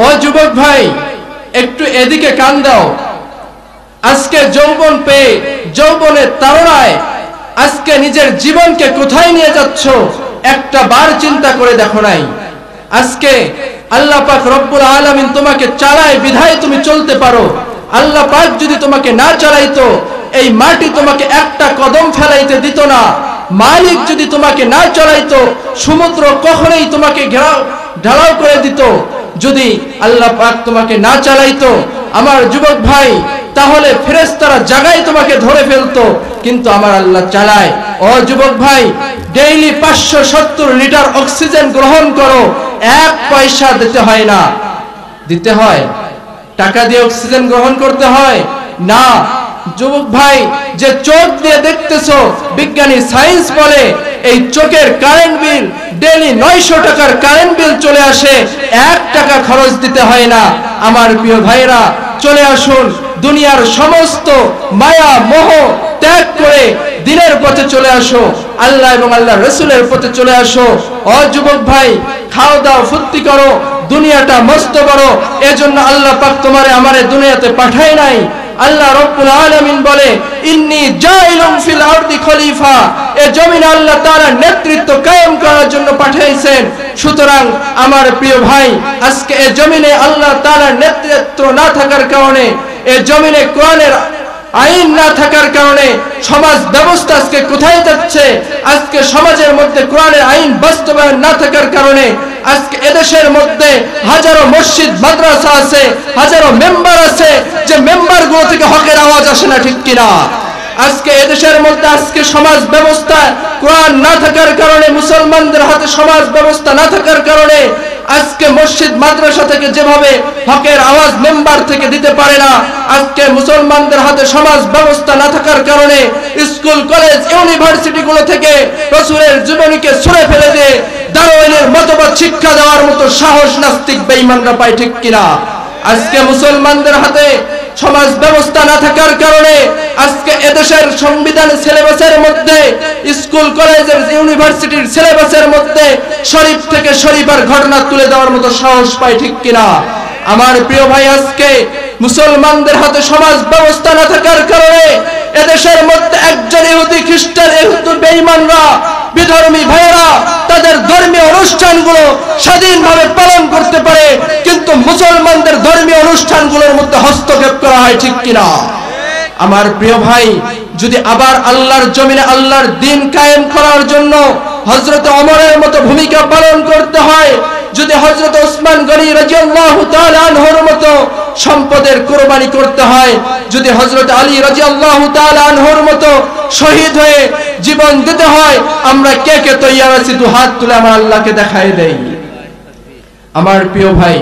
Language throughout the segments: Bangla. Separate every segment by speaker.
Speaker 1: ও যুবক ভাই, একটু এদিকে কান দাও। আজকে যৌবন পেয়ে, যৌবনের তাড়নায় আজকে নিজের জীবনকে কোথায় নিয়ে যাচ্ছ একটা বার চিন্তা করে দেখো নাই? আজকে আল্লাহ পাক রব্বুল আলামিন তোমাকে চালায় বিধায় তুমি চলতে পারো। আল্লাহ পাক যদি তোমাকে না চালাইতো, এই মাটি তোমাকে একটা কদম ফেলাইতে দিত না। মালিক যদি তোমাকে না চালাইতো, সমুদ্র কখনোই তোমাকে ঢালাও করে দিত। যদি আল্লাহ পাক তোমাকে না চালাইতো আমার যুবক ভাই, তাহলে ফেরেশতারা জায়গায় তোমাকে ধরে ফেলতো, কিন্তু আমার আল্লাহ চালায়। ও যুবক ভাই, ডেইলি 570 লিটার অক্সিজেন গ্রহণ করো, 1 পয়সা দিতে হয় না। দিতে হয়? টাকা দিয়ে অক্সিজেন গ্রহণ করতে হয় না। যুবক ভাই, যে চোখ দিয়ে দেখতেছো, বিজ্ঞানী সায়েন্স বলে এই চোখের কারেন্ট বিল ডেইলি 900 টাকার কারেন্ট বিল চলে আসে, 1 টাকা খরচ দিতে হয় না। আমার প্রিয় ভাইরা, চলে আসুন, দুনিয়ার সমস্ত মায়া মোহ ত্যাগ করে দিনের পথে চলে আসো, আল্লাহ এবং আল্লাহ রাসূলের পথে চলে আসো। ও যুবক ভাই, খাও দাও ফুর্তি করো, দুনিয়াটা মস্ত বড়। এজন্য আল্লাহ পাক তোমারে আমারে দুনিয়াতে পাঠায় নাই। আল্লাহ রব্বুল আলামিন বলে, ইন্নী জাইলুন ফিল আরদি খলিফা। এই জমিনে আল্লাহ তাআলা নেতৃত্ব কায়েম করার জন্য পাঠিয়েছেন। সুতরাং আমার প্রিয় ভাই, আজকে এই জমিনে আল্লাহ তাআলার নেতৃত্ব না থাকার কারণে, এই জমিনে কোরআনের আইন না থাকার কারণে সমাজ ব্যবস্থা আজকে কোথায় যাচ্ছে? আজকে সমাজের মধ্যে কোরআনের আইন বাস্তবায়ন না থাকার কারণে আজকে এদেশের মধ্যে হাজারো মসজিদ মাদ্রাসা আছে, হাজারো মেম্বার আছে, যে মেম্বারগুলো থেকে হকের আওয়াজ আসে না, ঠিক কিনা? আজকে এদেশের মধ্যে আজকে সমাজ ব্যবস্থা কোরআন না থাকার কারণে, মুসলমানদের হাতে সমাজ ব্যবস্থা না থাকার কারণে আজকে মসজিদ মাদ্রাসা থেকে যেভাবে হকের আওয়াজ মেম্বার থেকে দিতে পারে না, আজকে মুসলমানদের হাতে সমাজ ব্যবস্থা না থাকার কারণে স্কুল কলেজ ইউনিভার্সিটিগুলো থেকে রাসূলের জীবনীকে ছুঁড়ে ফেলে দিয়ে দারওয়ানের মতবাদ শিক্ষা দেওয়ার মতো সাহস নাস্তিক বেঈমানরা পায়, ঠিক কিনা? আজকে মুসলমানদের হাতে সমাজ ব্যবস্থা না থাকার কারণে আজকে এদেশের সংবিধান সিলেবাসের মধ্যে, স্কুল কলেজের ইউনিভার্সিটির সিলেবাসের মধ্যে শরীফ থেকে শরীফার ঘটনা তুলে দেওয়ার মতো সাহস পায়, ঠিক কিনা? আমার প্রিয় ভাই, আজকে মুসলমানদের হাতে সমাজ ব্যবস্থা না থাকার কারণে এদেশের মধ্যে একজন ইহুদি খ্রিস্টান বেঈমানরা, বিধর্মী ভাইয়েরা তাদের ধর্মীয় অনুষ্ঠানগুলো স্বাধীনভাবে পালন করতে পারে, কিন্তু মুসলমানদের ধর্মীয় অনুষ্ঠানগুলোর মধ্যে হস্তক্ষেপ করা হয়, ঠিক কিনা? আমার প্রিয় ভাই, যদি আবার আল্লাহর জমিনে আল্লাহর দ্বীন কায়েম করার জন্য হযরত ওমরের মতো ভূমিকা পালন করতে হয়, যদি হযরত ওসমান গনি রাদিয়াল্লাহু তাআলা আনহুর মতো সম্পদের কুরবানি করতে হয়, যদি হযরত আলী রাদিয়াল্লাহু তাআলা আনহুর মতো শহীদ হয়ে জীবন দিতে হয়, আমরা কে কে তৈয়ার আছি? দু হাত তুলে আমার আল্লাহকে দেখাই দেই। আমার প্রিয় ভাই,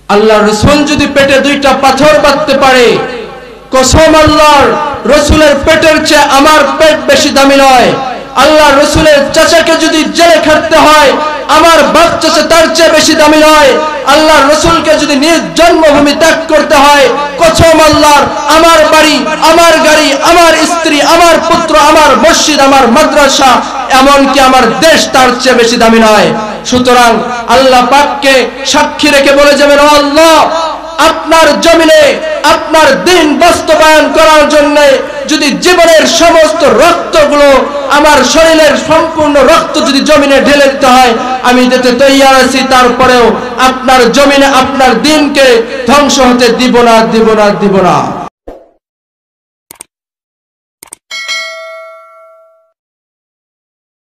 Speaker 1: আল্লাহর রাসূল যদি পেটে 2টা পাথর বাঁধতে পারে, কসম আল্লাহর রাসূলের পেটের চেয়ে আমার পেট বেশি দামি নয়। আল্লাহর রাসূলের চাচাকে যদি জেলে খাটতে হয়, আমার বাপ চাচা তার চেয়ে বেশি দামি নয়। আল্লাহর রাসূলকে যদি নিজ জন্মভূমি ত্যাগ করতে হয়, কসম আল্লাহর, আমার বাড়ি, আমার গাড়ি, আমার স্ত্রী, আমার পুত্র, আমার মসজিদ, আমার মাদ্রাসা, এমনকি আমার দেশ তার চেয়ে বেশি দামি নয়। সুতরাং আল্লাহ পাককে সাক্ষী রেখে বলে যাবেন, ও আল্লাহ, আপনার জমিনে আপনার দ্বীন বাস্তবায়ন করার জন্য যদি জীবনের সমস্ত রক্তগুলো, আমার শরীরের সম্পূর্ণ রক্ত যদি জমিনে ঢেলে দিতে হয়, আমি দিতে তৈয়ার আছি। তারপরেও আপনার জমিনে আপনার দ্বীনকে ধ্বংস হতে দিব না, দিব না, দিব না।